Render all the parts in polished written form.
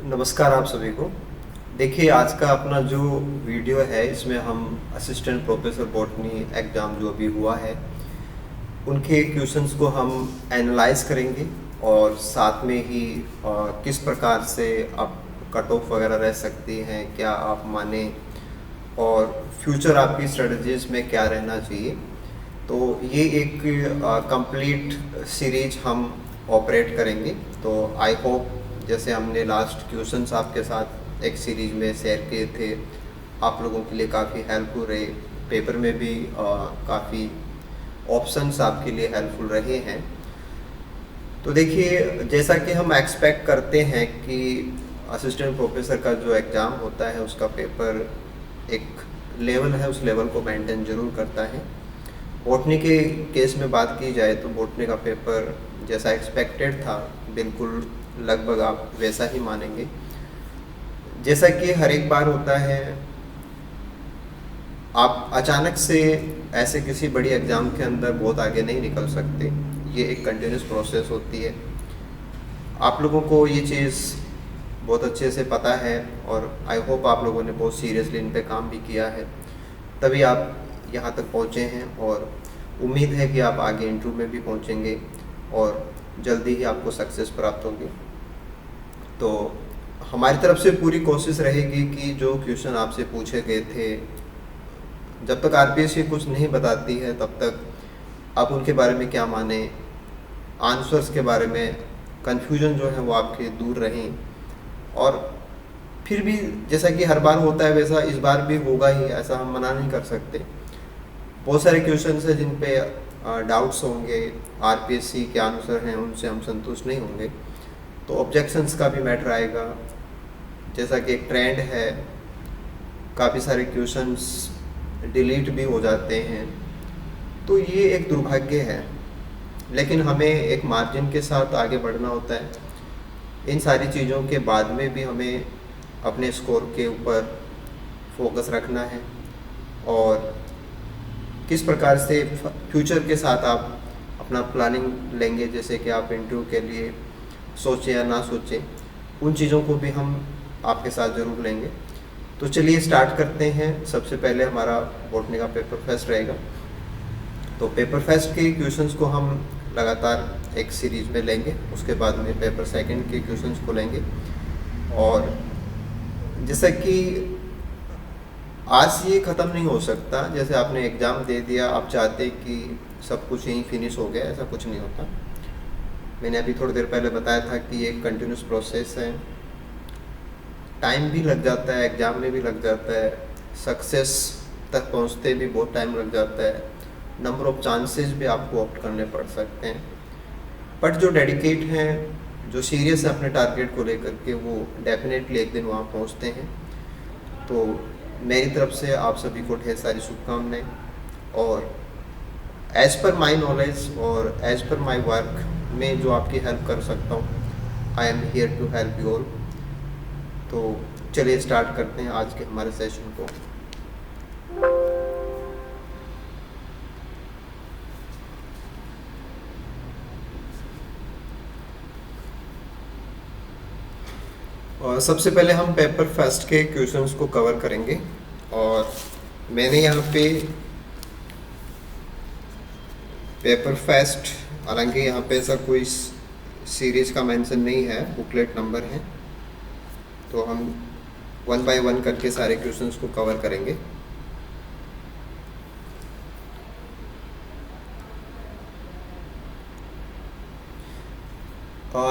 नमस्कार आप सभी को। देखिए आज का अपना जो वीडियो है इसमें हम असिस्टेंट प्रोफेसर बॉटनी एग्ज़ाम जो अभी हुआ है उनके क्वेश्चंस को हम एनालाइज करेंगे और साथ में ही किस प्रकार से आप कट ऑफ वगैरह रह सकती हैं, क्या आप माने और फ्यूचर आपकी स्ट्रेटजीज में क्या रहना चाहिए। तो ये एक कंप्लीट सीरीज हम ऑपरेट करेंगे। तो आई होप जैसे हमने लास्ट क्वेश्चंस आपके साथ एक सीरीज में शेयर किए थे, आप लोगों के लिए काफ़ी हेल्पफुल रहे। पेपर में भी काफ़ी ऑप्शंस आपके लिए हेल्पफुल रहे हैं। तो देखिए जैसा कि हम एक्सपेक्ट करते हैं कि असिस्टेंट प्रोफेसर का जो एग्ज़ाम होता है उसका पेपर एक लेवल है, उस लेवल को मेंटेन जरूर करता है। बॉटनी के केस में बात की जाए तो बॉटनी का पेपर जैसा एक्सपेक्टेड था बिल्कुल लगभग आप वैसा ही मानेंगे। जैसा कि हर एक बार होता है, आप अचानक से ऐसे किसी बड़ी एग्ज़ाम के अंदर बहुत आगे नहीं निकल सकते। ये एक कंटिन्यूस प्रोसेस होती है। आप लोगों को ये चीज़ बहुत अच्छे से पता है और आई होप आप लोगों ने बहुत सीरियसली इन पे काम भी किया है, तभी आप यहाँ तक पहुँचे हैं। और उम्मीद है कि आप आगे इंटरव्यू में भी पहुँचेंगे और जल्दी ही आपको सक्सेस प्राप्त होगी। तो हमारी तरफ से पूरी कोशिश रहेगी कि जो क्वेश्चन आपसे पूछे गए थे, जब तक आरपीएससी कुछ नहीं बताती है तब तक आप उनके बारे में क्या माने, आंसर्स के बारे में कन्फ्यूजन जो है वो आपके दूर रहें। और फिर भी जैसा कि हर बार होता है वैसा इस बार भी होगा ही, ऐसा हम मना नहीं कर सकते। बहुत सारे क्वेश्चन हैं जिन पे डाउट्स होंगे, आरपीएससी के आंसर हैं उनसे हम संतुष्ट नहीं होंगे, तो ऑब्जेक्शंस का भी मैटर आएगा। जैसा कि एक ट्रेंड है, काफ़ी सारे क्वेश्चंस डिलीट भी हो जाते हैं, तो ये एक दुर्भाग्य है। लेकिन हमें एक मार्जिन के साथ आगे बढ़ना होता है। इन सारी चीज़ों के बाद में भी हमें अपने स्कोर के ऊपर फोकस रखना है और किस प्रकार से फ्यूचर के साथ आप अपना प्लानिंग लेंगे, जैसे कि आप इंटरव्यू के लिए सोचें या ना सोचें, उन चीज़ों को भी हम आपके साथ ज़रूर लेंगे। तो चलिए स्टार्ट करते हैं। सबसे पहले हमारा बॉटनी का पेपर फेस्ट रहेगा। तो पेपर फेस्ट के क्वेश्चंस को हम लगातार एक सीरीज में लेंगे, उसके बाद में पेपर सेकंड के क्वेश्चंस को लेंगे। और जैसा कि आज ये ख़त्म नहीं हो सकता, जैसे आपने एग्ज़ाम दे दिया आप चाहते कि सब कुछ यहीं फिनिश हो गया, ऐसा कुछ नहीं होता। मैंने अभी थोड़ी देर पहले बताया था कि ये एक कंटिन्यूस प्रोसेस है, टाइम भी लग जाता है, एग्ज़ाम में भी लग जाता है, सक्सेस तक पहुंचते भी बहुत टाइम लग जाता है, नंबर ऑफ चांसेस भी आपको ऑप्ट करने पड़ सकते हैं। बट जो डेडिकेट हैं, जो सीरियस है अपने टारगेट को लेकर के, वो डेफिनेटली एक दिन वहाँ पहुँचते हैं। तो मेरी तरफ से आप सभी को ढेर सारी शुभकामनाएं। और एज़ पर माई नॉलेज और एज़ पर माई वर्क में जो आपकी हेल्प कर सकता हूँ, I am here to help you all. तो चलिए स्टार्ट करते हैं आज के हमारे सेशन को। और सबसे पहले हम पेपर फर्स्ट के क्वेश्चंस को कवर करेंगे। और मैंने यहाँ पे पेपर फर्स्ट, हालांकि यहाँ पे ऐसा कोई सीरीज का मेंशन नहीं है, बुकलेट नंबर है, तो हम वन बाय वन करके सारे क्वेश्चंस को कवर करेंगे।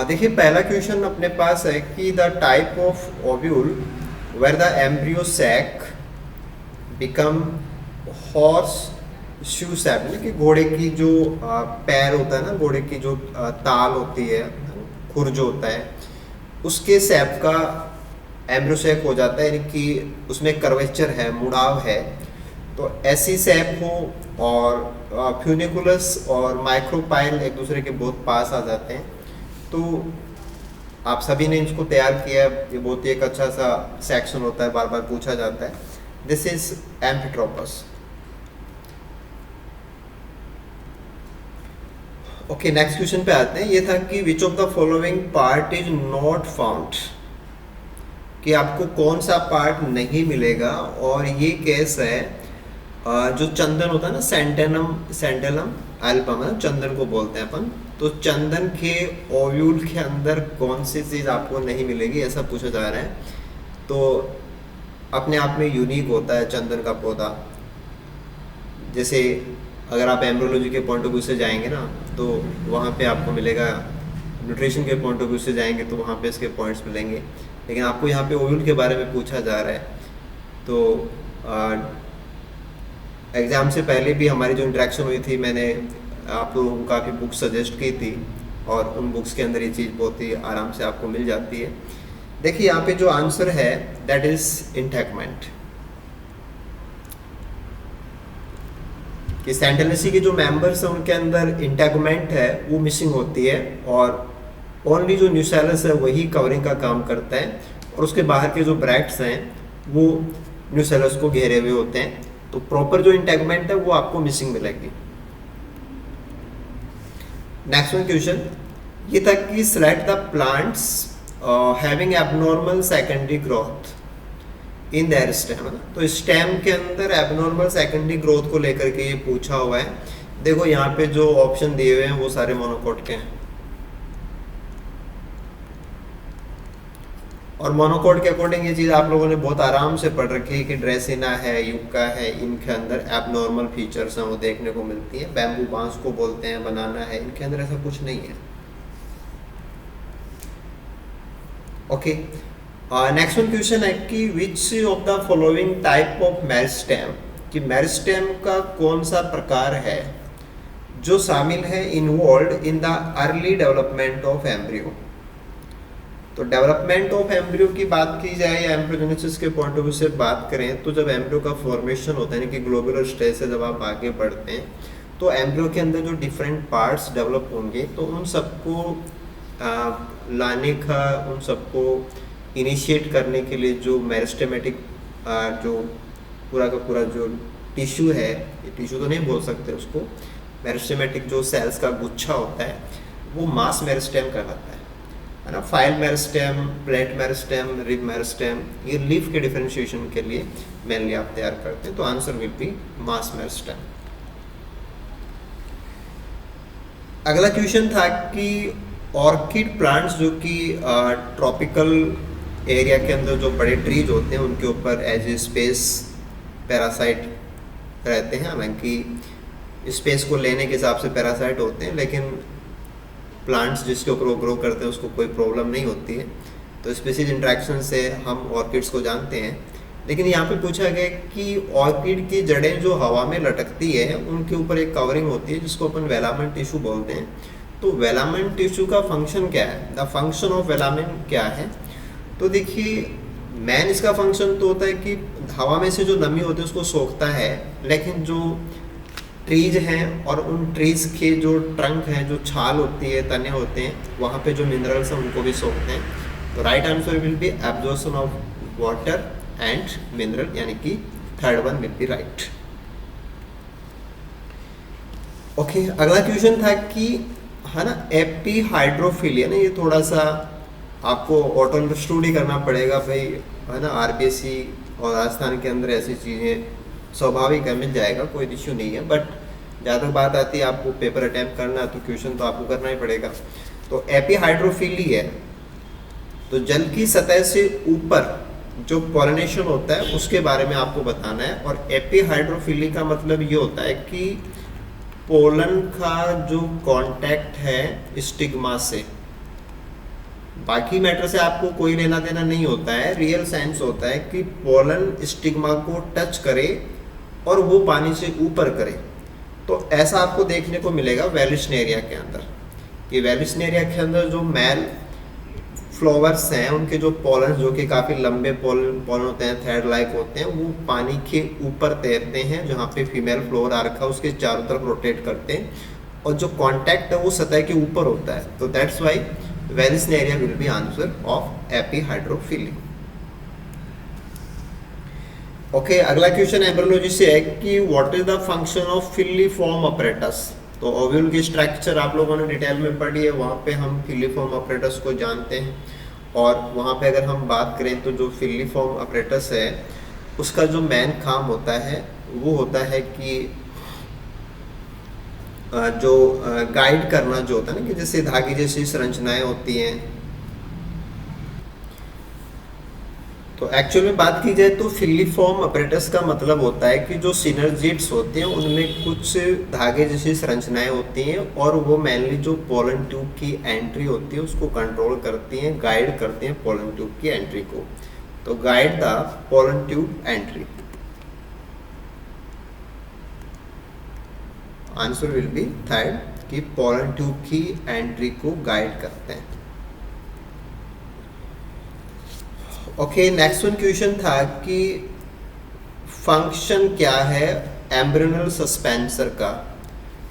देखिए पहला क्वेश्चन अपने पास है कि the type of ovule where the embryo sac become horseshoe shape, कि घोड़े की जो पैर होता है ना, घोड़े की जो ताल होती है, खुर जो होता है, उसके सैप का एम्ब्रियो सैक हो जाता है, यानी कि उसमें कर्वेचर है, मुड़ाव है। तो ऐसी सैप हो और फ्यूनिकुलस और माइक्रोपाइल एक दूसरे के बहुत पास आ जाते हैं। तो आप सभी ने इसको तैयार किया है, ये बहुत ही एक अच्छा सा सेक्शन होता है, बार बार पूछा जाता है। This is amphitropous. Okay, next question पे आते हैं। ये था कि which of the following part is not found कि आपको कौन सा पार्ट नहीं मिलेगा। और ये केस है जो चंदन होता है ना, सेंटेनम सेंटेनम एल्बम है, चंदन को बोलते हैं अपन। तो चंदन के ओव्यूल के अंदर कौन सी चीज़ आपको नहीं मिलेगी, ऐसा पूछा जा रहा है। तो अपने आप में यूनिक होता है चंदन का पौधा। जैसे अगर आप एम्ब्रोलॉजी के पॉइंट ऑफ व्यू से जाएंगे ना, तो वहाँ पे आपको मिलेगा, न्यूट्रिशन के पॉइंट ऑफ व्यू से जाएंगे तो वहाँ पे इसके पॉइंट्स मिलेंगे। लेकिन आपको यहाँ पे ओव्यूल के बारे में पूछा जा रहा है। तो एग्ज़ाम से पहले भी हमारी जो इंटरेक्शन हुई थी, मैंने आप लोगों को काफ़ी बुक्स सजेस्ट की थी, और उन बुक्स के अंदर ये चीज़ बहुत ही आराम से आपको मिल जाती है। देखिए यहाँ पे जो आंसर है दैट इज़ इंटैगमेंट, कि सेंटेनेसी के जो मेंबर्स हैं उनके अंदर इंटैगमेंट है वो मिसिंग होती है, और ओनली जो न्यूसेलस है वही कवरिंग का काम करता है, और उसके बाहर के जो ब्रैक्ट्स हैं वो न्यूसेलस को घेरे हुए होते हैं। तो प्रॉपर जो इंटैगमेंट है वो आपको मिसिंग मिलेगी। नेक्स्ट वन क्वेश्चन ये था कि select the plants having abnormal secondary growth in their stem. तो स्टेम के अंदर एबनॉर्मल सेकेंडरी ग्रोथ को लेकर के ये पूछा हुआ है। देखो यहाँ पे जो ऑप्शन दिए हुए हैं वो सारे मोनोकोट के हैं, और मोनोकोट के अकॉर्डिंग ये चीज़ आप लोगों ने बहुत आराम से पढ़ रखी है कि ड्रेसिना है, यूका है, इनके अंदर एबनॉर्मल फीचर्स हैं वो देखने को मिलती है। बैम्बू बांस को बोलते हैं, बनाना है, इनके अंदर ऐसा कुछ नहीं है। ओके, नेक्स्ट वन क्वेश्चन है कि which of the following type of meristem, कि मेरिस्टेम का कौन सा प्रकार है जो शामिल है involve in the early development of embryo. तो डेवलपमेंट ऑफ एम्ब्रियो की बात की जाए या एम्ब्रियोजेनेसिस के पॉइंट ऑफ व्यू से बात करें, तो जब एम्ब्रियो का फॉर्मेशन होता है, यानी कि ग्लोबुलर स्टेज से जब आप आगे बढ़ते हैं, तो एम्ब्रियो के अंदर जो डिफरेंट पार्ट्स डेवलप होंगे, तो उन सबको लाने का, उन सबको इनिशिएट करने के लिए जो मेरिस्टेमेटिक जो पूरा का पूरा जो टिश्यू है, टिश्यू तो नहीं बोल सकते उसको, मेरिस्टेमेटिक जो सेल्स का गुच्छा होता है वो मास मेरिस्टेम कहलाता है ना। File meristem, plate meristem, rib meristem, ये लीफ के डिफरेंशिएशन के लिए मेनली आप तैयार करते हैं। तो answer will B mass meristem. अगला क्वेश्चन था कि ऑर्किड प्लांट्स जो कि ट्रॉपिकल एरिया के अंदर जो बड़े ट्रीज होते हैं उनके ऊपर एज ए स्पेस पैरासाइट रहते हैं। हालांकि स्पेस को लेने के हिसाब से पैरासाइट होते हैं, लेकिन प्लांट्स जिसके ऊपर वो ग्रो करते हैं उसको कोई प्रॉब्लम नहीं होती है। तो स्पीशीज इंट्रैक्शन से हम ऑर्किड्स को जानते हैं। लेकिन यहाँ पे पूछा गया कि ऑर्किड की जड़ें जो हवा में लटकती है उनके ऊपर एक कवरिंग होती है जिसको अपन वेलामेंट टिश्यू बोलते हैं। तो वेलामेंट टिश्यू का फंक्शन क्या है, द फंक्शन ऑफ वेलामेंट क्या है? तो देखिए मैन इसका फंक्शन तो होता है कि हवा में से जो नमी होती है उसको सोखता है, लेकिन जो ट्रीज हैं और उन ट्रीज के जो ट्रंक हैं, जो छाल होती है, तने होते हैं, वहाँ पे जो मिनरल्स हैं उनको भी सोखते हैं। तो right answer will B absorption of water and mineral, यानी कि third one will be right. Okay, अगला क्वेश्चन था कि है ना एपी हाइड्रोफिलिया, ना ये थोड़ा सा आपको ऑटो स्टडी करना पड़ेगा भाई, है ना। आरबीएससी और राजस्थान के अंदर ऐसी चीज़ें स्वाभाविक है, मिल जाएगा, कोई इश्यू नहीं है। बट ज़्यादा बात आती है आपको पेपर अटैम्प्ट करना है तो क्वेश्चन तो आपको करना ही पड़ेगा। तो एपी हाइड्रोफिली है, तो जल की सतह से ऊपर जो पॉलिनेशन होता है उसके बारे में आपको बताना है। और एपी हाइड्रोफिली का मतलब ये होता है कि पोलन का जो कांटेक्ट है स्टिग्मा से, बाकी मैटर से आपको कोई लेना देना नहीं होता है। रियल साइंस होता है कि पोलन स्टिग्मा को टच करे और वो पानी से ऊपर करे। तो ऐसा आपको देखने को मिलेगा वेलिस्नेरिया के अंदर। कि वेलिस्नेरिया के अंदर जो मेल फ्लावर्स हैं उनके जो पोलन, जो कि काफ़ी लंबे पोलन होते हैं, थ्रेड लाइक होते हैं, वो पानी के ऊपर तैरते हैं। जहाँ पे फीमेल फ्लोर आ रखा है उसके चारों तरफ रोटेट करते हैं, और जो कॉन्टैक्ट है वो सतह के ऊपर होता है। तो that's why Vallisneria will be answer of AP hydrophily. Okay, अगला क्वेश्चन एम्ब्रियोलॉजी से है कि what is the function of filiform apparatus. तो ओव्यूल की स्ट्रक्चर आप लोगों ने डिटेल में पढ़ी है, वहाँ पे हम फिलीफॉर्म अपरेटस को जानते हैं। और वहाँ पे अगर हम बात करें तो जो फिलिफॉर्म अपरेटस है उसका जो मेन काम होता है वो होता है कि जो गाइड करना जो होता है ना, कि जैसे धागे जैसी संरचनाएं होती हैं। तो एक्चुअल में बात की जाए तो फिलिफॉर्म अपरेटस का मतलब होता है कि जो सिनर्जिड्स होते हैं उनमें कुछ धागे जैसी संरचनाएं होती हैं और वो मेनली जो पोलन ट्यूब की एंट्री होती है उसको कंट्रोल करती हैं, गाइड करती हैं पोलन ट्यूब की एंट्री को। तो guide the pollen tube entry, answer will be third कि पोलन ट्यूब की एंट्री को गाइड करते हैं। ओके, नेक्स्ट वन क्वेश्चन था कि फंक्शन क्या है एम्ब्रियोनल सस्पेंसर का,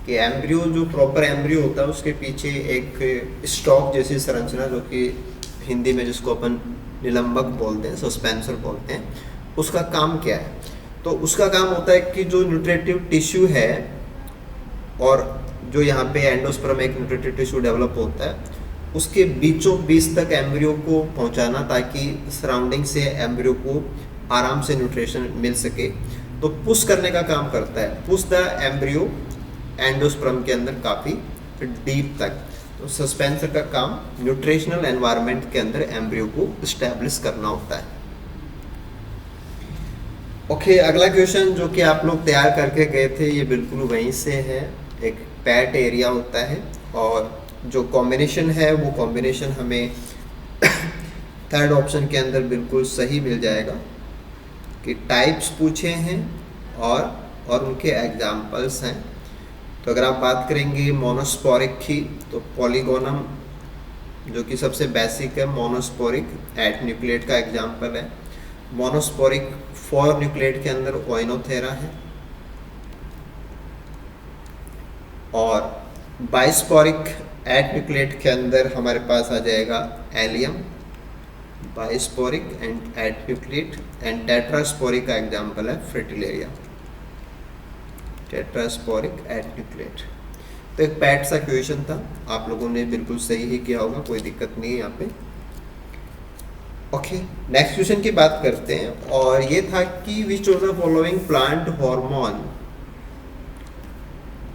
कि एम्ब्रियो जो प्रॉपर एम्ब्रियो होता है उसके पीछे एक स्टॉक जैसी संरचना, जो कि हिंदी में जिसको अपन निलंबक बोलते हैं, सस्पेंसर बोलते हैं, उसका काम क्या है। तो उसका काम होता है कि जो न्यूट्रिटिव टिश्यू है और जो यहाँ पे एंडोस्पर्म एक न्यूट्रिटिव टिश्यू डेवलप होता है उसके बीचों बीच तक एम्ब्रियो को पहुँचाना, ताकि सराउंडिंग से एम्ब्रियो को आराम से न्यूट्रिशन मिल सके। तो पुश करने का काम करता है, पुश द एम्ब्रियो एंडोस्पर्म के अंदर काफ़ी डीप तक। तो सस्पेंसर का काम न्यूट्रिशनल एनवायरनमेंट के अंदर एम्ब्रियो को इस्टेब्लिश करना होता है। ओके, अगला क्वेश्चन जो कि आप लोग तैयार करके गए थे ये बिल्कुल वहीं से है। एक पैट एरिया होता है और जो कॉम्बिनेशन है वो कॉम्बिनेशन हमें थर्ड ऑप्शन के अंदर बिल्कुल सही मिल जाएगा कि टाइप्स पूछे हैं और उनके एग्जाम्पल्स हैं। तो अगर आप बात करेंगे मोनोस्पोरिक की, तो पॉलीगोनम जो कि सबसे बेसिक है, मोनोस्पोरिक 8 न्यूक्लिएट का एग्जाम्पल है। मोनोस्पोरिक 4 न्यूक्लिएट के अंदर ओइनोथेरा है और बाइस्पोरिक 8 न्यूक्लिएट के अंदर हमारे पास आ जाएगा allium. Bisporic and 8 nucleate and tetrasporic का एग्जाम्पल है फ्रिटिलेरिया। Tetrasporic 8 nucleate. तो एक पैट सा क्वेश्चन था, आप लोगों ने बिल्कुल सही ही किया होगा, कोई दिक्कत नहीं है यहाँ पे। ओके, नेक्स्ट क्वेश्चन की बात करते हैं और ये था कि which of the following plant hormone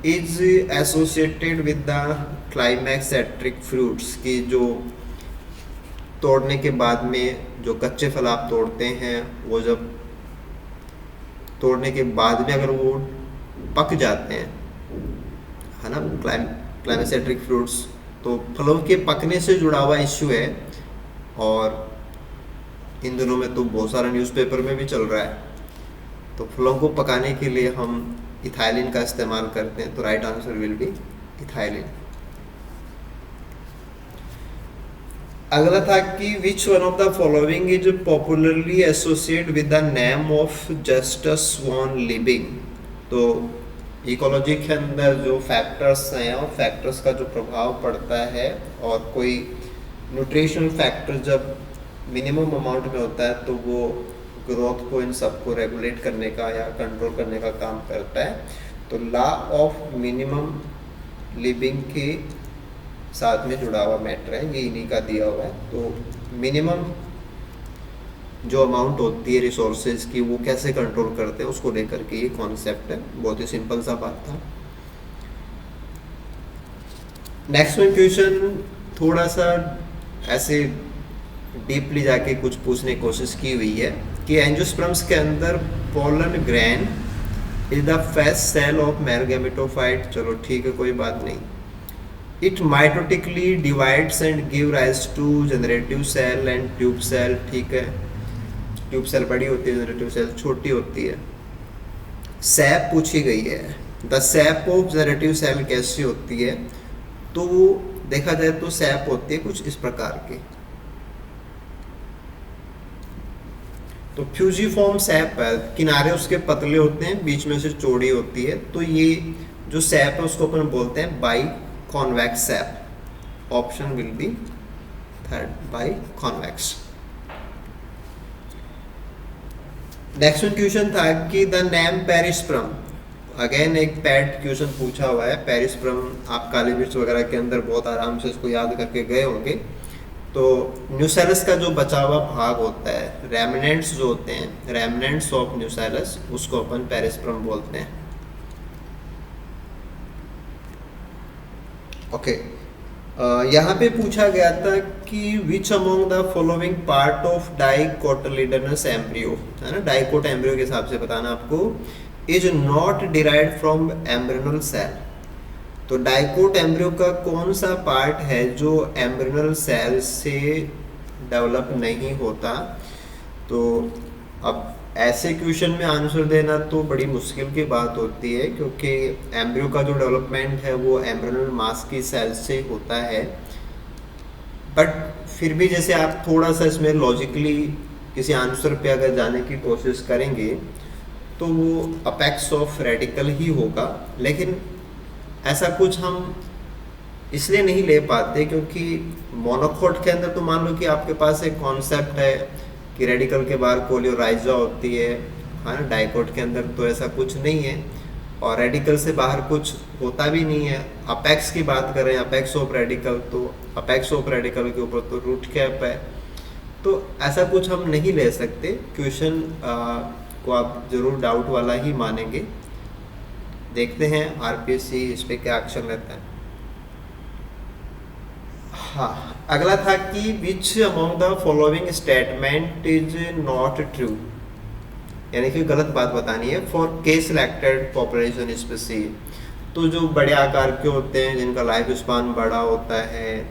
is associated with the climacteric fruits, की जो तोड़ने के बाद में जो कच्चे फल आप तोड़ते हैं वो जब तोड़ने के बाद में अगर वो पक जाते हैं, है ना, क्लाइमैक्सेट्रिक फ्रूट्स, तो फलों के पकने से जुड़ा हुआ इश्यू है। और इन दिनों में तो बहुत सारा न्यूज़पेपर में भी चल रहा है। तो फलों को पकाने के लिए हम इथाइलिन का इस्तेमाल करते हैं। तो right answer will be ethylene. अगला था कि which one of the following is popularly associate with the name of Justus von Liebig. तो इकोलॉजी के अंदर जो फैक्टर्स हैं और फैक्टर्स का जो प्रभाव पड़ता है, और कोई न्यूट्रिशनल फैक्टर जब मिनिमम अमाउंट में होता है तो वो ग्रोथ को, इन सबको रेगुलेट करने का या कंट्रोल करने का काम करता है। तो लॉ ऑफ मिनिमम लिविंग के साथ में जुड़ा हुआ मैटर है, ये इन्हीं का दिया हुआ है। तो मिनिमम जो अमाउंट होती है रिसोर्सेज की वो कैसे कंट्रोल करते हैं उसको लेकर के ये कॉन्सेप्ट है। बहुत ही सिंपल सा बात था। नेक्स्ट में क्वेश्चन थोड़ा सा ऐसे डीपली जाके कुछ पूछने की कोशिश की हुई है कि एंजियोस्पर्म्स के अंदर pollen grain is the first cell of male gametophyte. चलो ठीक है, कोई बात नहीं। It mitotically divides and give rise to generative cell and tube cell. ठीक है, ट्यूब सेल बड़ी होती है, जनरेटिव सेल छोटी होती है। सैप पूछी गई है, the sap of generative cell कैसी होती है। तो देखा जाए तो सैप होती है कुछ इस प्रकार की। तो फ्यूजिफॉर्म सैप है, किनारे उसके पतले होते हैं, बीच में से चौड़ी होती है। तो ये जो सैप है उसको अपन बोलते हैं by convex SAP. Option will be third, by convex. Next question था कि द नेम पेरिस्पर्म, अगेन एक पैट क्वेश्चन पूछा हुआ है। पेरिस्पर्म आप काली मिर्च वगैरह के अंदर बहुत आराम से इसको याद करके गए होंगे। तो न्यूसेलस का जो बचा हुआ भाग होता है, रेमिनेंट्स जो होते हैं, रेमिनेंट्स ऑफ न्यूसेलस, उसको अपन पेरिस्पर्म बोलते हैं। ओके, यहाँ पे पूछा गया था कि which among the following part of dicotyledonous embryo, है ना, डाइकोट एम्ब्रियो के हिसाब से बताना आपको, is not derived from embryonal cell. तो डाइकोट एम्ब्रियो का कौन सा पार्ट है जो एम्ब्रियोनल सेल से डेवलप नहीं होता? तो अब ऐसे क्वेश्चन में आंसर देना तो बड़ी मुश्किल की बात होती है, क्योंकि एम्ब्रियो का जो डेवलपमेंट है वो एम्ब्रियोनल मास की सेल से होता है। बट फिर भी जैसे आप थोड़ा सा इसमें लॉजिकली किसी आंसर पे अगर जाने की कोशिश करेंगे तो वो अपेक्स ऑफ रेडिकल ही होगा, लेकिन ऐसा कुछ हम इसलिए नहीं ले पाते क्योंकि मोनोकोट के अंदर तो मान लो कि आपके पास एक कॉन्सेप्ट है कि रेडिकल के बाहर कोलियोराइजा होती है ना, डाइकोट के अंदर तो ऐसा कुछ नहीं है, और रेडिकल से बाहर कुछ होता भी नहीं है। अपेक्स की बात करें, अपेक्स ऑफ रेडिकल, तो अपेक्स ऑफ रेडिकल के ऊपर तो रूट कैप है, तो ऐसा कुछ हम नहीं ले सकते। क्वेश्चन को आप जरूर डाउट वाला ही मानेंगे। देखते हैं आरपीएससी इस पे क्या एक्शन लेता है। हाँ, अगला था कि which among the following statement is not true, यानी कि गलत बात बतानी है फॉर के सिलेक्टेड पॉपुलेशन स्पीसीज। तो जो बड़े आकार के होते हैं, जिनका लाइफ स्पान बड़ा होता है,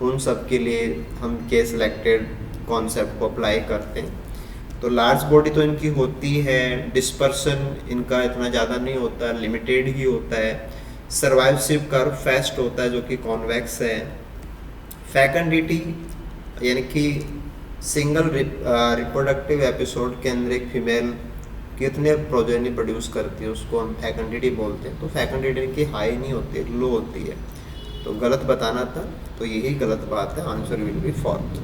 उन सब के लिए हम के सिलेक्टेड कॉन्सेप्ट को अप्लाई करते हैं। तो लार्ज बॉडी तो इनकी होती है, डिस्पर्सन इनका इतना ज़्यादा नहीं होता, लिमिटेड ही होता है। सर्वाइवशिप कर्व फेस्ट होता है जो कि कॉन्वेक्स है। फैकेंडिटी यानी कि सिंगल रिप्रोडक्टिव एपिसोड के अंदर एक फीमेल कितने प्रोजेनी प्रोड्यूस करती है उसको हम फैकेंडिटी बोलते हैं। तो फैकेंडिटी की हाई नहीं होती, लो होती है। तो गलत बताना था, तो यही गलत बात है, आंसर विल बी फोर्थ।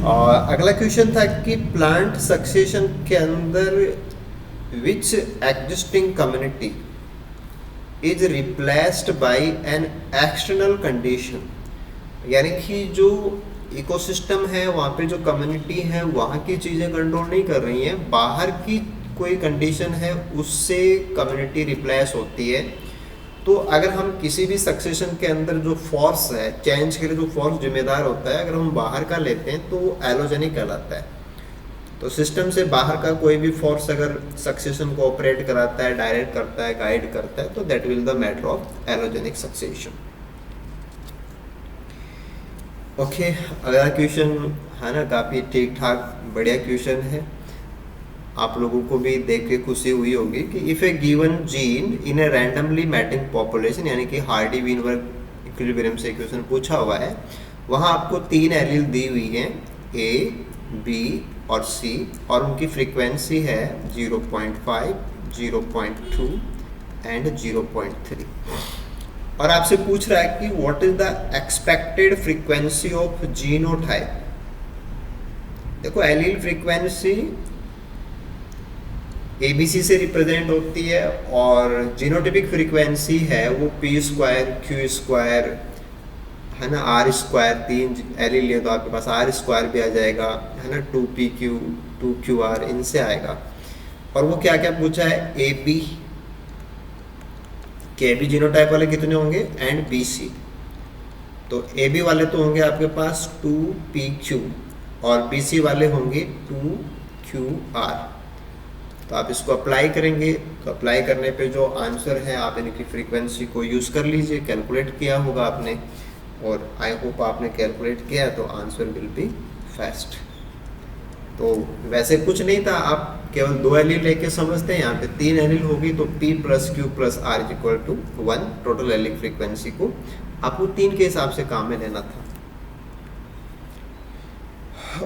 और अगला क्वेश्चन था कि प्लांट सक्सेशन के अंदर which existing community is replaced by an external condition, यानी कि जो इकोसिस्टम है वहाँ पे जो कम्युनिटी है वहाँ की चीज़ें कंट्रोल नहीं कर रही हैं, बाहर की कोई कंडीशन है उससे कम्युनिटी रिप्लेस होती है। तो अगर हम किसी भी सक्सेशन के अंदर जो फोर्स है, चेंज के लिए जो फोर्स जिम्मेदार होता है, अगर हम बाहर का लेते हैं तो वो एलोजेनिक कहलाता है। तो सिस्टम से बाहर का कोई भी फोर्स अगर सक्सेशन को ऑपरेट कराता है, डायरेक्ट करता है, गाइड करता है, तो that will the matter of allogenic succession. Okay, अगला क्वेश्चन है ना, काफ़ी ठीक ठाक बढ़िया क्वेश्चन है, आप लोगों को भी देख के खुशी हुई होगी कि if a given gene in a randomly mating population, यानी कि हार्डी वीनबर्ग इक्विलिब्रियम से क्वेश्चन पूछा हुआ है, वहाँ आपको 3 एलील दी हुई हैं, ए, बी और सी, और उनकी फ्रीक्वेंसी है 0.5, 0.2 एंड 0.3। और आपसे पूछ रहा है कि what is the expected frequency of genotype. देखो, एलील फ्रीक्वेंसी ABC से रिप्रेजेंट होती है, और जीनोटिपिक फ्रीक्वेंसी है वो p² q² है ना, r², 3 एलील लिए तो आपके पास r² भी आ जाएगा, है ना, 2pq 2qr इनसे आएगा। और वो क्या क्या पूछा है, AB के भी जीनोटाइप वाले कितने होंगे एंड BC। तो AB वाले तो होंगे आपके पास 2pq और BC वाले होंगे 2qr। तो आप इसको अप्लाई करेंगे, तो अप्लाई करने पे जो आंसर है आप इनकी फ्रीक्वेंसी को यूज़ कर लीजिए, कैलकुलेट किया होगा आपने, और आई होप आपने कैलकुलेट किया, तो आंसर विल बी फास्ट। तो वैसे कुछ नहीं था, आप केवल 2 एलील लेके समझते हैं, यहाँ पे 3 एलील होगी तो P + Q + R = 1 total allele frequency को आपको 3 के हिसाब से काम में लेना था।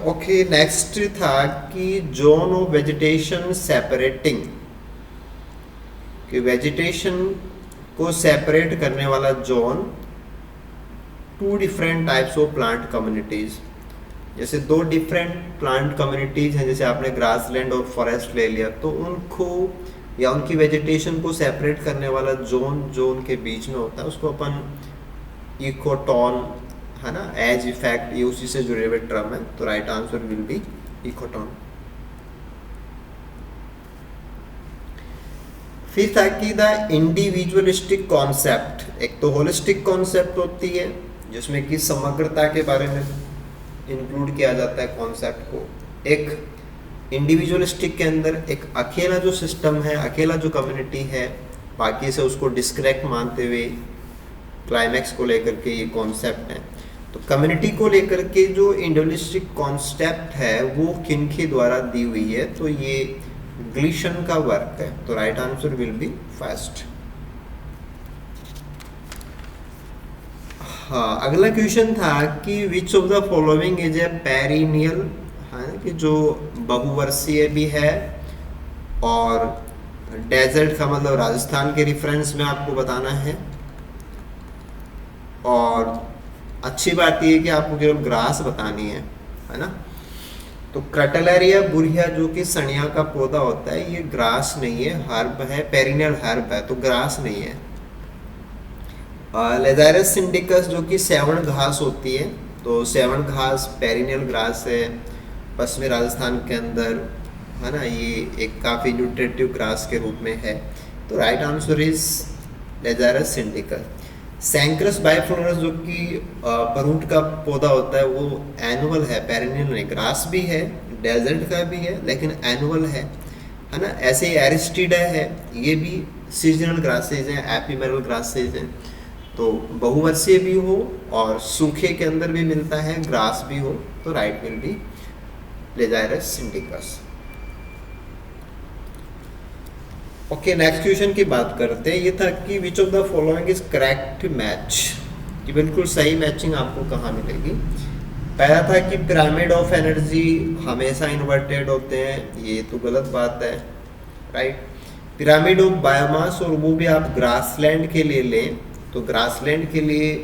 ओके, नेक्स्ट था कि जोन ऑफ वेजिटेशन सेपरेटिंग, कि वेजिटेशन को सेपरेट करने वाला zone 2 different types of plant communities. जैसे 2 डिफरेंट प्लांट कम्युनिटीज हैं, जैसे आपने ग्रासलैंड और फॉरेस्ट ले लिया, तो उनको या उनकी वेजिटेशन को सेपरेट करने वाला जोन जो उनके बीच में होता है उसको अपन इकोटोन, है ना, एज इफेक्ट, ये उसी से जुड़े हुए टर्म है, तो right answer will B ecotone. फिर था कि द इंडिविजुअलिस्टिक कॉन्सेप्ट, एक तो होलिस्टिक कॉन्सेप्ट होती है जिसमें कि समग्रता के बारे में इंक्लूड किया जाता है कॉन्सेप्ट को, एक इंडिविजुअलिस्टिक के अंदर एक अकेला जो सिस्टम है, अकेला जो कम्युनिटी है, बाकी से उसको डिस्क्रेक्ट मानते हुए क्लाइमैक्स को लेकर के ये कॉन्सेप्ट है। तो कम्युनिटी को लेकर के जो इंडिविजुअलिस्टिक कॉन्सेप्ट है वो किनके द्वारा दी हुई है, तो ये ग्लीशन का वर्क है, तो right answer will be first. हाँ, अगला क्वेश्चन था कि which of the following is a perennial, है कि जो बहुवर्षीय भी है, और डेजर्ट का मतलब राजस्थान के रेफरेंस में आपको बताना है, और अच्छी बात यह है कि आपको केवल ग्रास बतानी है ना। तो क्रटलरिया बुरिया जो कि सनिया का पौधा होता है, ये ग्रास नहीं है, हर्ब है, पेरिनियल हर्ब है, तो ग्रास नहीं है। लेजारस सिंडिकस जो कि सेवण घास होती है, तो सेवण घास पेरिनियल ग्रास है, पश्चिमी राजस्थान के अंदर, है ना, ये एक काफ़ी न्यूट्रिटिव ग्रास के रूप में है, तो राइट आंसर इज लेजारस सिंडिकस। सैंक्रस बाइफ्लोरस जो कि बरूट का पौधा होता है, वो एनुअल है, पेरिनियल नहीं, ग्रास भी है, डेजर्ट का भी है, लेकिन एनुअल है ना। ऐसे ही एरिस्टिडा है, ये भी सीजनल ग्रासेज हैं, एपीमेरल ग्रासेज हैं, तो बहुवर्षीय भी हो और सूखे के अंदर भी मिलता है, ग्रास भी हो, तो right will be Lasiurus sindicus. Okay, next question की बात करते हैं। ये था कि which of the following is correct match, कि बिल्कुल सही मैचिंग आपको कहाँ मिलेगी। पहला था कि पिरामिड ऑफ एनर्जी हमेशा इन्वर्टेड होते हैं, ये तो गलत बात है, राइट। पिरामिड ऑफ बायोमास, और वो भी आप ग्रासलैंड के लिए लें, तो ग्रासलैंड के लिए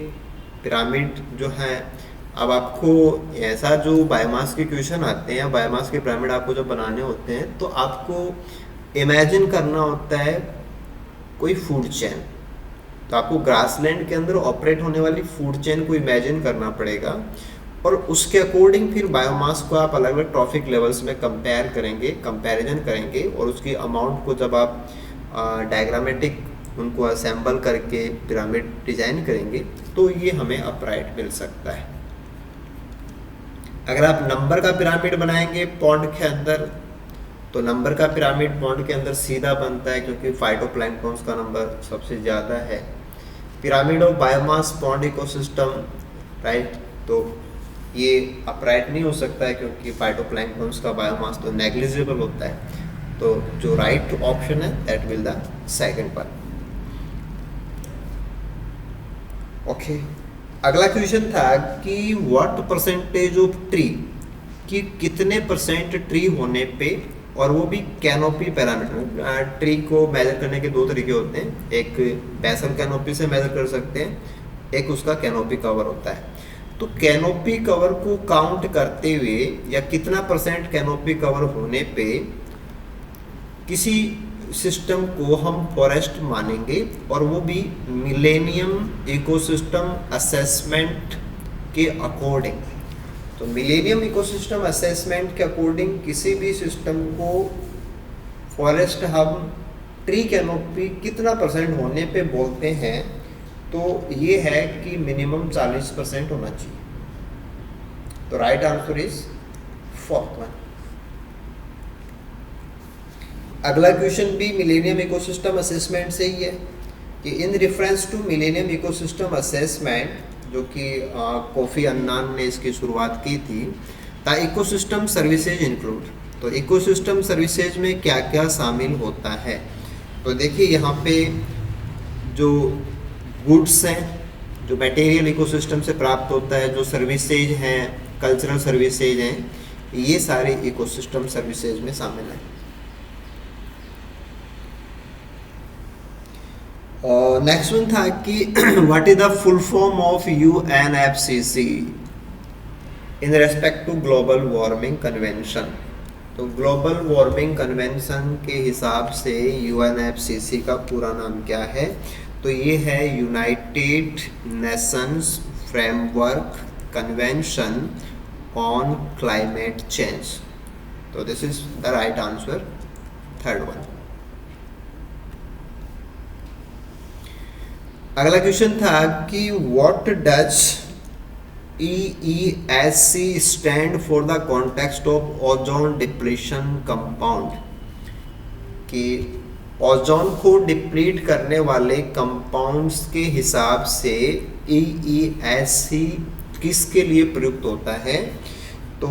पिरामिड जो है, अब आपको ऐसा जो बायोमास के क्वेश्चन आते हैं, बायोमास के पिरामिड आपको जब बनाने होते हैं, तो आपको इमेजिन करना होता है कोई फूड चेन, तो आपको ग्रासलैंड के अंदर ऑपरेट होने वाली फूड चेन को इमेजिन करना पड़ेगा, और उसके अकॉर्डिंग फिर बायोमास को आप अलग अलग ट्रॉफिक लेवल्स में कंपैरिजन करेंगे, और उसकी अमाउंट को जब आप डायग्रामेटिक उनको असेंबल करके पिरामिड डिजाइन करेंगे, तो ये हमें अपराइट मिल सकता है। अगर आप नंबर का पिरामिड बनाएंगे पॉन्ड के अंदर, तो नंबर का पिरामिड पॉन्ड के अंदर सीधा बनता है, क्योंकि फाइटोप्लैंक्टन्स का नंबर सबसे ज़्यादा है। Pyramid of biomass pond ecosystem, right, तो ये अपराइट नहीं हो सकता है, क्योंकि फाइटोप्लैंक्टन्स का बायोमास तो नेग्लिजिबल होता है, तो जो राइट ऑप्शन है that will the second one. Okay, अगला क्वेश्चन था कि व्हाट परसेंटेज ऑफ ट्री, कि कितने परसेंट ट्री होने पे, और वो भी कैनोपी पैरामीटर। ट्री को मेजर करने के दो तरीके होते हैं, एक बेसल कैनोपी से मेजर कर सकते हैं, एक उसका कैनोपी कवर होता है। तो कैनोपी कवर को काउंट करते हुए, या कितना परसेंट कैनोपी कवर होने पे किसी सिस्टम को हम फॉरेस्ट मानेंगे, और वो भी मिलेनियम इकोसिस्टम असेसमेंट के अकॉर्डिंग। तो मिलेनियम इकोसिस्टम असेसमेंट के अकॉर्डिंग किसी भी सिस्टम को फॉरेस्ट हम ट्री कैनोपी कितना परसेंट होने पे बोलते हैं, तो ये है कि मिनिमम 40% होना चाहिए, तो right answer is fourth one. अगला क्वेश्चन भी मिलेनियम इकोसिस्टम असेसमेंट से ही है, कि in reference to millennium ecosystem assessment, जो कि कोफी अन्नान ने इसकी शुरुआत की थी, द इकोसिस्टम सर्विसेज इंक्लूड। तो इकोसिस्टम सर्विसेज में क्या क्या शामिल होता है, तो देखिए यहाँ पे जो गुड्स हैं, जो मटेरियल इकोसिस्टम से प्राप्त होता है, जो सर्विसेज हैं, कल्चरल सर्विसेज हैं, ये सारे इकोसिस्टम सर्विसेज में शामिल हैं। नेक्स्ट वन था कि what is the full form of UNFCCC in respect to global warming convention. तो ग्लोबल वार्मिंग कन्वेंशन के हिसाब से UNFCCC का पूरा नाम क्या है, तो ये है United Nations Framework Convention on Climate Change. तो this is the right answer, third one. अगला क्वेश्चन था कि what does EESC stand for the context of ozone depletion compound, कि ओजोन को डिप्लीट करने वाले कंपाउंड्स के हिसाब से EESC किसके लिए प्रयुक्त होता है। तो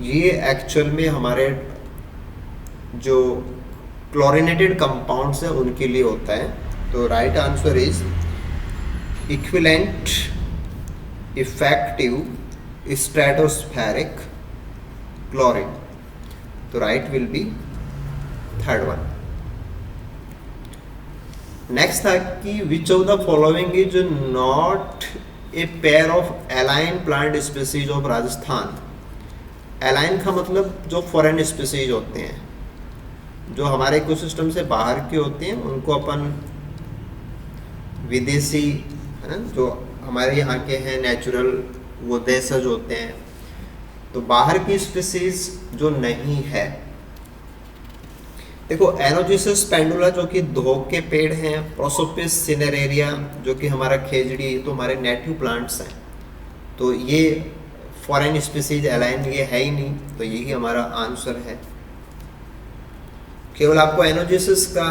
ये एक्चुअल में हमारे जो क्लोरिनेटेड कंपाउंड्स हैं उनके लिए होता है। तो right answer is equivalent effective stratospheric chlorine. तो right will be third one. Next था कि which of the following is not a pair of alien plant species of Rajasthan. Alien का मतलब जो फॉरेन स्पीसीज होते हैं, जो हमारे इकोसिस्टम से बाहर के होते हैं, उनको अपन विदेशी, है ना, जो हमारे यहाँ के हैं नेचुरल, वो देशज होते हैं। तो बाहर की स्पीसीज जो नहीं है, देखो एनोजिसस पेंडुला जो कि धोक के पेड़ हैं, प्रोसोपिस सिनेरेरिया जो कि हमारा खेजड़ी, तो हमारे नेटिव प्लांट्स हैं। तो ये फॉरेन स्पीसीज एलाइन ये है ही नहीं, तो यही हमारा आंसर है। केवल आपको एनोजिसस का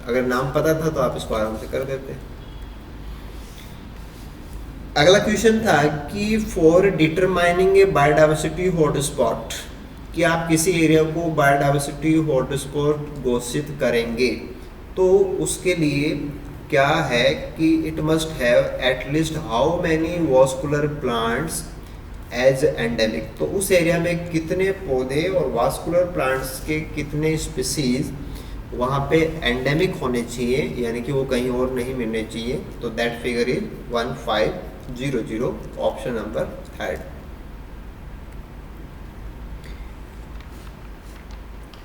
अगर नाम पता था तो आप इसको आराम से कर देते। अगला क्वेश्चन था कि for determining A biodiversity hotspot, कि आप किसी एरिया को बायोडाइवर्सिटी हॉटस्पॉट घोषित करेंगे तो उसके लिए क्या है कि it must have at least how many vascular plants as endemic. तो उस एरिया में कितने पौधे और वास्कुलर प्लांट्स के कितने स्पीसीज वहाँ पे एंडेमिक होने चाहिए, यानी कि वो कहीं और नहीं मिलने चाहिए। तो that figure is 1500, option number third.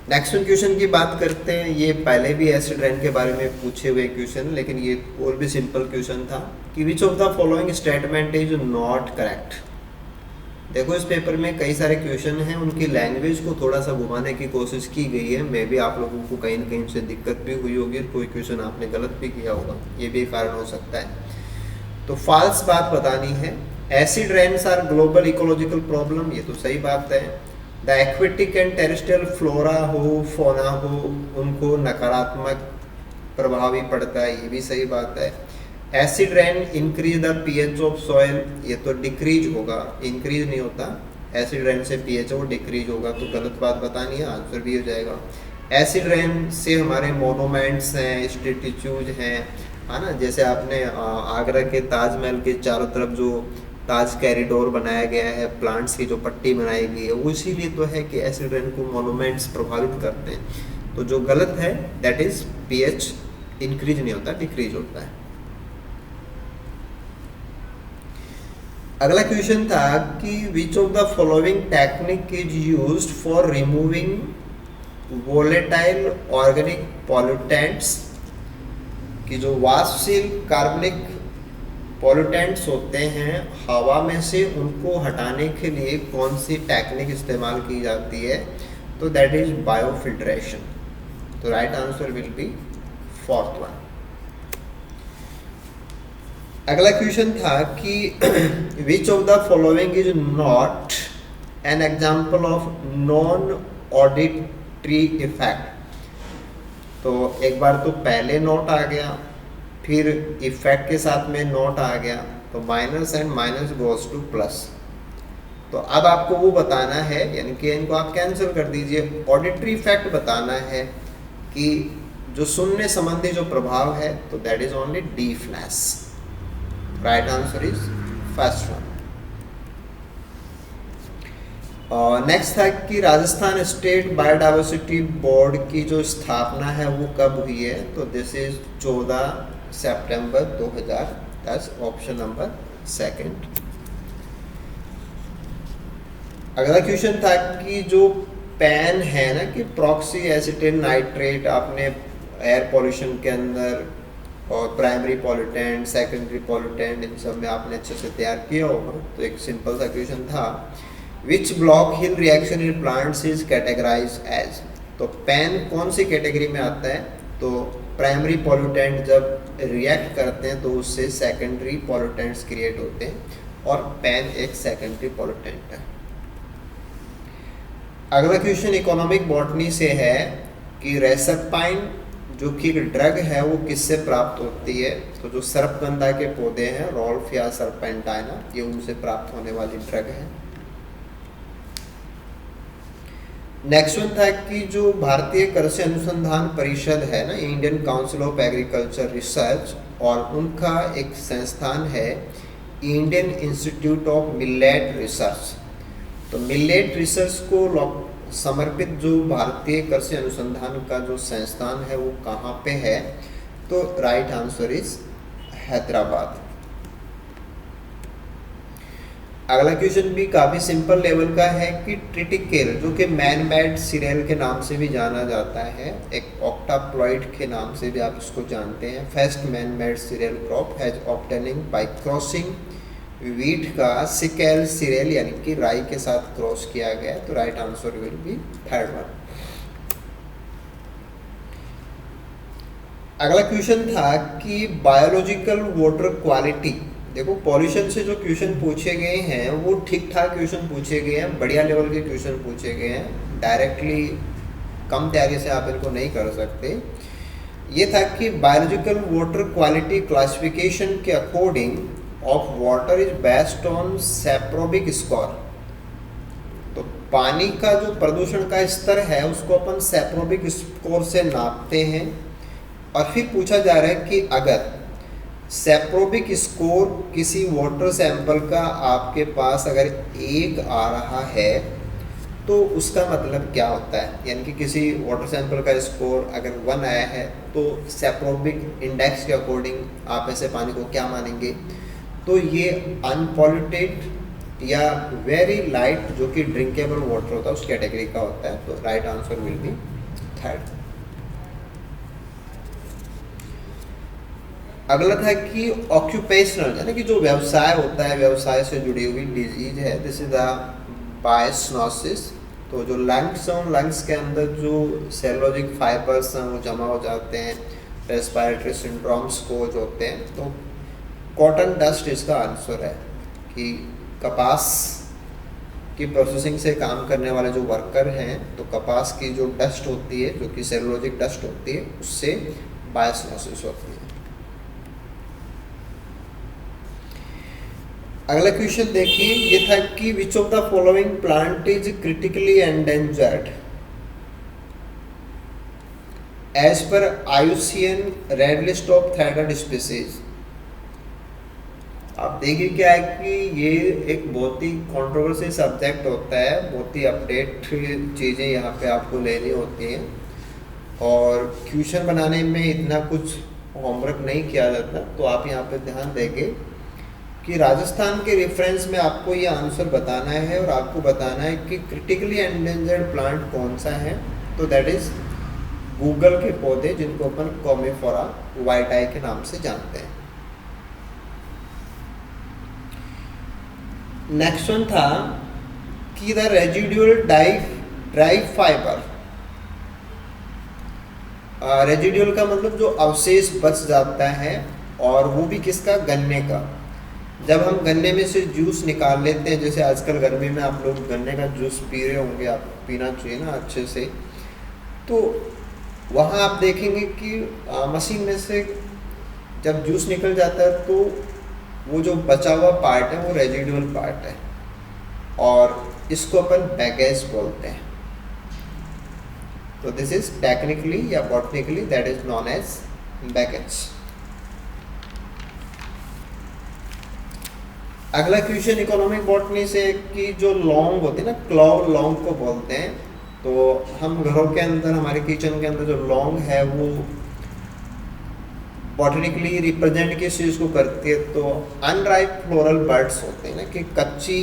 Next question की बात करते हैं। ये पहले भी एसिड रेन के बारे में पूछे हुए क्वेश्चन, लेकिन ये और भी सिंपल क्वेश्चन था कि which of the following statement is not correct. देखो इस पेपर में कई सारे क्वेश्चन हैं, उनकी लैंग्वेज को थोड़ा सा घुमाने की कोशिश की गई है। मे भी आप लोगों को कहीं ना कहीं से दिक्कत भी हुई होगी, कोई क्वेश्चन आपने गलत भी किया होगा, ये भी कारण हो सकता है। तो फॉल्स बात बतानी है। Acid rains are global ecological problem, ये तो सही बात है। The aquatic and terrestrial flora हो, फोना हो, उनको नकारात्मक प्रभाव भी पड़ता है, ये भी सही बात है। Acid rain increase the pH of soil, ये तो डिक्रीज होगा, इंक्रीज नहीं होता। एसिड रेन से पीएच वो डिक्रीज होगा, तो गलत बात बतानी है, आंसर भी हो जाएगा। एसिड रेन से हमारे मोनूमेंट्स हैं, स्टेच्यूज हैं, है ना, जैसे आपने आगरा के ताजमहल के चारों तरफ जो ताज कैरिडोर बनाया गया है, प्लांट्स की जो पट्टी बनाई गई है, वो इसीलिए तो है कि एसिड रेन को मोनूमेंट्स प्रभावित करते हैं। तो जो गलत है दैट इज पीएच इंक्रीज नहीं होता, डिक्रीज होता है। अगला क्वेश्चन था कि which of the following technique is used for removing volatile organic pollutants, कि जो वाष्पशील कार्बनिक पॉल्यूटेंट्स होते हैं हवा में से, उनको हटाने के लिए कौन सी टेक्निक इस्तेमाल की जाती है। तो दैट इज बायोफिल्ट्रेशन। तो right answer will B fourth one. अगला क्वेश्चन था कि which of the following is not an example of non auditory effect. तो एक बार तो पहले नोट आ गया, फिर इफेक्ट के साथ में नोट आ गया, तो minus and minus goes two plus. तो अब आपको वो बताना है, यानी कि इनको आप कैंसिल कर दीजिए। ऑडिटरी इफेक्ट बताना है कि जो सुनने संबंधी जो प्रभाव है, तो that is only deafness. Right answer is first one. Next था कि राजस्थान स्टेट बायोडाइवर्सिटी बोर्ड की जो स्थापना है वो कब हुई है। तो this is 14 September 2010, option number second. अगला क्वेश्चन था कि जो पैन है ना, कि प्रॉक्सी एसिटिल नाइट्रेट आपने एयर पॉल्यूशन के अंदर और प्राइमरी पॉल्यूटेंट, सेकेंडरी पॉल्यूटेंट, इन सब में आपने अच्छे से तैयार किया होगा। तो एक सिंपल सा क्वेश्चन था, which block hill reaction in plants is categorise as. तो पैन कौन सी कैटेगरी में आता है? तो प्राइमरी पॉल्यूटेंट जब रिएक्ट करते हैं तो उससे सेकेंडरी पॉल्यूटेंट्स क्रिएट होते हैं, और पैन एक सेकेंडरी पॉल्यूटेंट है। अगला क्वेश्चन इकोनॉमिक बॉटनी से है कि रेसरपाइन जो कि एक ड्रग है वो किससे प्राप्त होती है? तो जो सर्पगंधा के पौधे हैं, रोल्फ या सर्पेंटाइना, ये उनसे प्राप्त होने वाली ड्रग है। नेक्स्ट वन था कि जो भारतीय कृषि अनुसंधान परिषद है ना, Indian council of agriculture research, और उनका एक संस्थान है Indian institute of millet research. तो मिलेट रिसर्च को समर्पित जो भारतीय कृषि अनुसंधान का जो संस्थान है वो कहाँ पे है? तो राइट आंसर इज हैदराबाद। अगला क्वेश्चन भी काफी सिंपल लेवल का है कि ट्रिटिकेल जो कि मैन मेड सीरियल के नाम से भी जाना जाता है, एक ऑक्टाप्लॉइड के नाम से भी आप इसको जानते हैं, first man made cereal crop has obtaining bye crossing wheat का सिकेल सीरियल यानी कि राई के साथ क्रॉस किया गया। तो right answer will be third one. अगला क्वेश्चन था कि बायोलॉजिकल वाटर क्वालिटी। देखो पॉल्यूशन से जो क्वेश्चन पूछे गए हैं वो ठीक ठाक क्वेश्चन पूछे गए हैं, बढ़िया लेवल के क्वेश्चन पूछे गए हैं, डायरेक्टली कम तैयारी से आप इनको नहीं कर सकते। ये था कि बायोलॉजिकल वाटर क्वालिटी क्लासिफिकेशन के according of water is based on saprobic score. तो पानी का जो प्रदूषण का स्तर है उसको अपन सेप्रोबिक स्कोर से नापते हैं, और फिर पूछा जा रहा है कि अगर सेप्रोबिक स्कोर किसी वाटर सैंपल का आपके पास अगर 1 आ रहा है तो उसका मतलब क्या होता है? यानी कि किसी वाटर सैंपल का स्कोर अगर 1 आया है तो सेप्रोबिक इंडेक्स के अकॉर्डिंग आप ऐसे पानी को क्या मानेंगे? तो ये अनपॉल्यूटेड या वेरी लाइट जो कि ड्रिंकेबल वाटर होता है उस कैटेगरी का होता है। तो right answer will be third. अगला था कि ऑक्यूपेशनल यानी कि जो व्यवसाय होता है, व्यवसाय से जुड़ी हुई डिजीज है, दिस इज द बायस्नोसिस। तो जो लंग्स के अंदर जो सेलोजिक फाइबर्स हैं वो जमा हो जाते हैं, रेस्पिरेटरी सिंड्रोम्स को जो होते हैं। तो कॉटन डस्ट इसका आंसर है कि कपास की प्रोसेसिंग से काम करने वाले जो वर्कर हैं तो कपास की जो डस्ट होती है जो कि सेलुलोजिक डस्ट होती है उससे बायस्नोसिस होती है। अगला क्वेश्चन देखिए, ये था कि which of the following plant is critically endangered as per IUCN red list of threatened species. आप देखिए क्या है कि ये एक बहुत ही कंट्रोवर्सी सब्जेक्ट होता है, बहुत ही अपडेट चीज़ें यहाँ पे आपको लेनी होती हैं, और क्वेश्चन बनाने में इतना कुछ होमवर्क नहीं किया जाता। तो आप यहाँ पे ध्यान देंगे कि राजस्थान के रेफरेंस में आपको ये आंसर बताना है, और आपको बताना है कि क्रिटिकली एंडेंजर्ड प्लांट कौन सा है। तो दैट इज गूगल के पौधे जिनको अपन कॉमीफोरा वाइटाई के नाम से जानते हैं। नेक्स्ट वन था कि the residual dry fibre. Residual का मतलब जो अवशेष बच जाता है, और वो भी किसका? गन्ने का। जब हम गन्ने में से जूस निकाल लेते हैं, जैसे आजकल गर्मी में आप लोग गन्ने का जूस पी रहे होंगे, आप पीना चाहिए ना अच्छे से, तो वहाँ आप देखेंगे कि मशीन में से जब जूस निकल जाता है तो वो जो बचा हुआ पार्ट है वो रेजिडुअल पार्ट है, और इसको अपन बैगेज बोलते हैं। तो दिस इज टेक्निकली या botanically that is non as bagasse. अगला क्वेश्चन इकोनॉमिक बॉटनी से कि जो लौंग होते हैं ना, क्लॉव लौंग को बोलते हैं। तो हम घरों के अंदर, हमारे किचन के अंदर जो लौंग है वो बॉटनिकली रिप्रेजेंट किस चीज़ को करती है? तो अनराइप फ्लोरल बर्ड्स होते हैं ना, कि कच्ची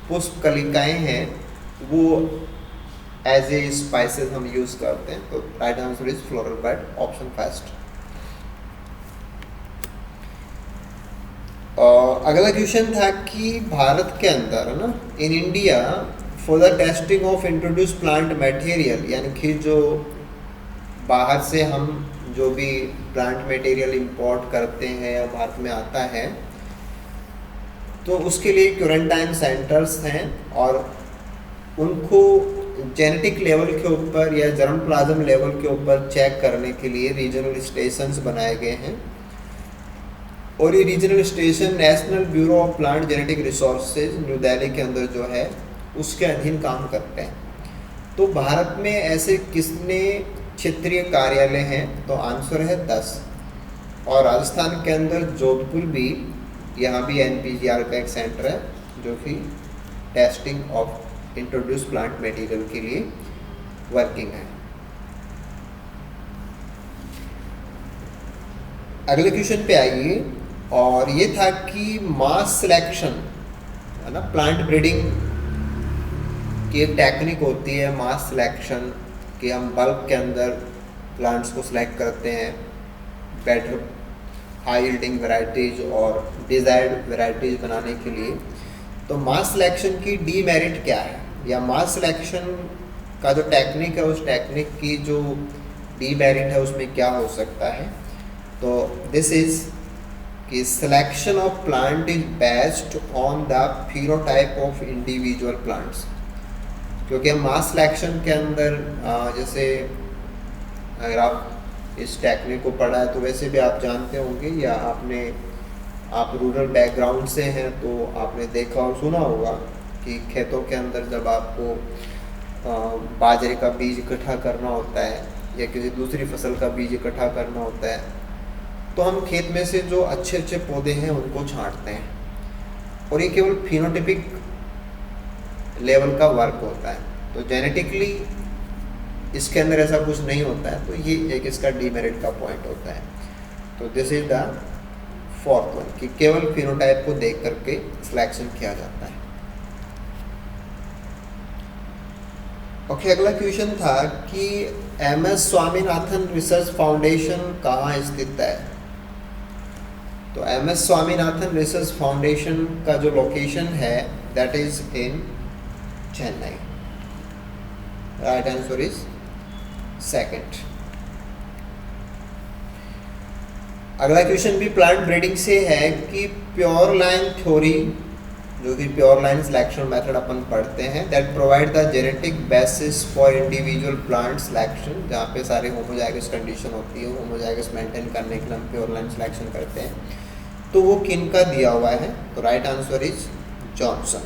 पुष्प कलिकाएँ हैं वो एज ए स्पाइसेस हम यूज़ करते हैं। तो right answer is floral bird, option first. अगला क्वेश्चन था कि भारत के अंदर है ना, in India for the testing of introduce plant material, यानी कि जो बाहर से हम जो भी प्लांट मटेरियल इंपोर्ट करते हैं या भारत में आता है, तो उसके लिए क्वारंटाइन सेंटर्स हैं और उनको जेनेटिक लेवल के ऊपर या जर्म प्लाज्म लेवल के ऊपर चेक करने के लिए रीजनल स्टेशंस बनाए गए हैं। और ये regional station national bureau of plant genetic resources new Delhi के अंदर जो है उसके अधीन काम करते हैं। तो भारत में ऐसे कितने क्षेत्रीय कार्यालय हैं? तो आंसर है 10। और राजस्थान के अंदर जोधपुर भी, यहाँ भी NPGR का एक सेंटर है जो कि testing of introduce plant material के लिए वर्किंग है। अगले क्वेश्चन पे आइए, और ये था कि मास सिलेक्शन है ना, प्लांट ब्रीडिंग की एक टेक्निक होती है मास सिलेक्शन, कि हम बल्क के अंदर प्लांट्स को सिलेक्ट करते हैं बेटर हाई यील्डिंग वैरायटीज और डिजायर्ड वैरायटीज बनाने के लिए। तो मास सिलेक्शन की डीमेरिट क्या है, या मास सिलेक्शन का जो टेक्निक है उस टेक्निक की जो डीमेरिट है उसमें क्या हो सकता है? तो दिस इज कि selection of plant is based on the phenotype of individual plants. क्योंकि हम मास सिलेक्शन के अंदर जैसे अगर आप इस टेक्निक को पढ़ा है तो वैसे भी आप जानते होंगे, या आप रूरल बैकग्राउंड से हैं तो आपने देखा और सुना होगा कि खेतों के अंदर जब आपको बाजरे का बीज इकट्ठा करना होता है या किसी दूसरी फसल का बीज इकट्ठा करना होता है, तो हम खेत में से जो अच्छे अच्छे पौधे हैं उनको छांटते हैं, और ये केवल फिनोटाइपिक लेवल का वर्क होता है। तो जेनेटिकली इसके अंदर ऐसा कुछ नहीं होता है, तो ये एक इसका डीमेरिट का पॉइंट होता है। तो this is the fourth one, कि केवल फिनोटाइप को देख करके सिलेक्शन किया जाता है। ओके, अगला क्वेश्चन था कि MS स्वामीनाथन रिसर्च फाउंडेशन कहाँ स्थित है? तो MS स्वामीनाथन रिसर्च फाउंडेशन का जो लोकेशन है that is in Chennai. Right answer is second. अगला क्वेश्चन भी प्लांट ब्रीडिंग से है कि प्योर लाइन थ्योरी, जो कि प्योर लाइन सिलेक्शन मेथड अपन पढ़ते हैं, that provide the genetic basis for individual plant selection, जहाँ पे सारे होमोजाइगस कंडीशन होती है, होमोजाइगस मेंटेन करने के लिए हम प्योर लाइन सिलेक्शन करते हैं। तो वो किन का दिया हुआ है? तो right answer is Johnson,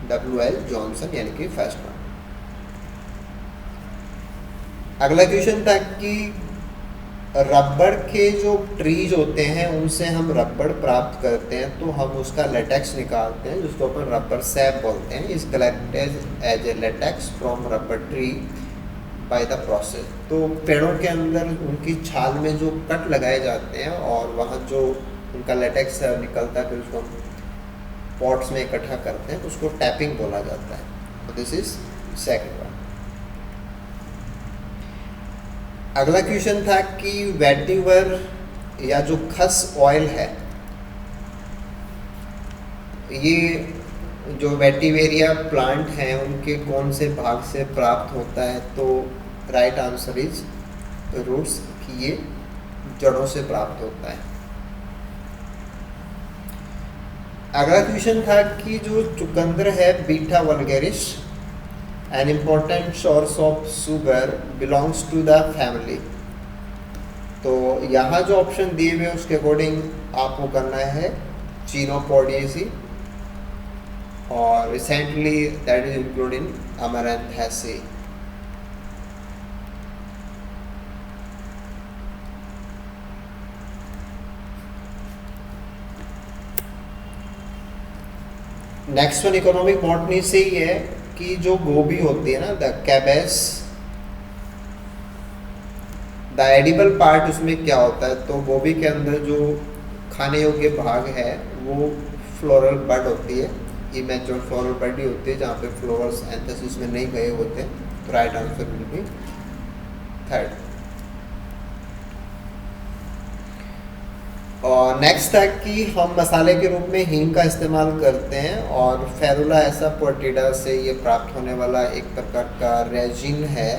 WL Johnson, यानी कि फर्स्ट वन। अगला क्वेश्चन था कि रबड़ के जो ट्रीज होते हैं उनसे हम रबड़ प्राप्त करते हैं, तो हम उसका लेटेक्स निकालते हैं जिसको अपन रबड़ सैप बोलते हैं। Is collected as a latex from rubber tree by the process. तो पेड़ों के अंदर उनकी छाल में जो कट लगाए जाते हैं और वहाँ जो उनका लेटेक्स निकलता है, फिर उसको हम पॉट्स में इकट्ठा करते हैं, तो उसको टैपिंग बोला जाता है। तो दिस इज सेकंड वन। अगला क्वेश्चन था कि वेटिवर या जो खस ऑयल है, ये जो वेटिवेरिया प्लांट हैं उनके कौन से भाग से प्राप्त होता है? तो राइट आंसर इज रूट्स, कि ये जड़ों से प्राप्त होता है। अगला क्वेश्चन था कि जो चुकंदर है Beta vulgaris, an important source of sugar belongs to the family. तो यहाँ जो ऑप्शन दिए हुए उसके अकॉर्डिंग आपको करना है चिनोपोडिएसी, और recently that is include in Amaranthaceae. Next one economic botany से ही है कि जो गोभी होती है ना, the cabbage, the edible part, उसमें क्या होता है? तो गोभी के अंदर जो खाने योग्य भाग है वो फ्लोरल बड होती है, इमेच्योर फ्लोरल बड ही होती है, जहाँ पे फ्लोरल्स एंथेसिस में नहीं गए होते। तो right answer will be third. और नेक्स्ट था कि हम मसाले के रूप में हींग का इस्तेमाल करते हैं, और फेरुला ऐसा पोर्टिडा से ये प्राप्त होने वाला एक प्रकार का रेजिन है,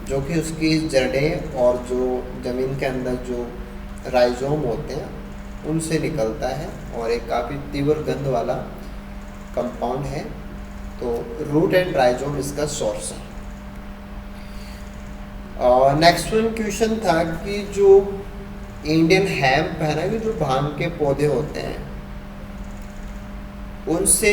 जो कि उसकी जड़ें और जो ज़मीन के अंदर जो राइजोम होते हैं उनसे निकलता है, और एक काफ़ी तीव्र गंध वाला कंपाउंड है। तो रूट एंड राइजोम इसका सोर्स है। और नेक्स्ट वन क्वेश्चन था कि जो इंडियन हैम्प है ना, कि जो भांग के पौधे होते हैं उनसे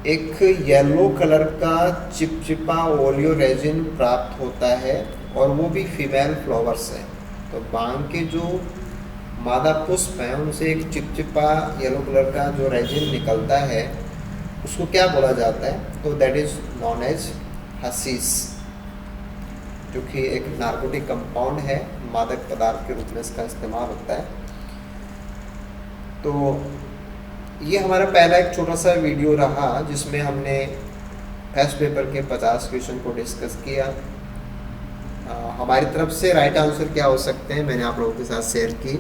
एक येलो कलर का चिपचिपा ओलियो रेजिन प्राप्त होता है, और वो भी फीमेल फ्लावर्स है। तो भांग के जो मादा पुष्प हैं उनसे एक चिपचिपा येलो कलर का जो रेजिन निकलता है उसको क्या बोला जाता है? तो दैट इज़ नॉन एज हसीस, जो कि एक नार्कोटिक कंपाउंड है, मादक पदार्थ के रूप में इसका इस्तेमाल होता है। तो ये हमारा पहला एक छोटा सा वीडियो रहा जिसमें हमने टेस्ट पेपर के 50 क्वेश्चन को डिस्कस किया। हमारी तरफ से राइट आंसर क्या हो सकते हैं मैंने आप लोगों के साथ शेयर की,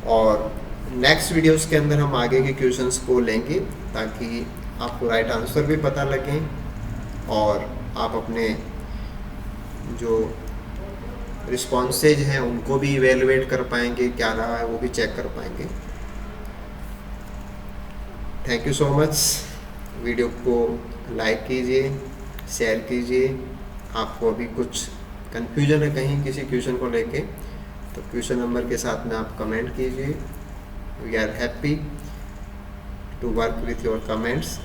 और नेक्स्ट वीडियोस के अंदर हम आगे के क्वेश्चंस को लेंगे ताकि आपको राइट आंसर भी पता लगे और आप अपने जो रिस्पॉन्सेज हैं उनको भी इवेलुएट कर पाएंगे, क्या रहा है वो भी चेक कर पाएंगे। Thank you so much. Video को लाइक कीजिए, शेयर कीजिए। आपको अभी कुछ कन्फ्यूजन है कहीं किसी क्वेश्चन को लेके, तो क्वेश्चन नंबर के साथ में आप कमेंट कीजिए। We are happy to work with your comments,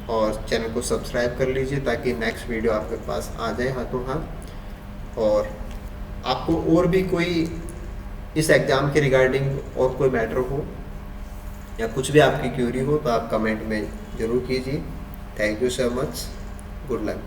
और चैनल को सब्सक्राइब कर लीजिए ताकि नेक्स्ट वीडियो आपके पास आ जाए हाथों हाथ। और आपको और भी कोई इस एग्ज़ाम के रिगार्डिंग और कोई मैटर हो या कुछ भी आपकी क्यूरी हो तो आप कमेंट में ज़रूर कीजिए। Thank you so much. Good luck.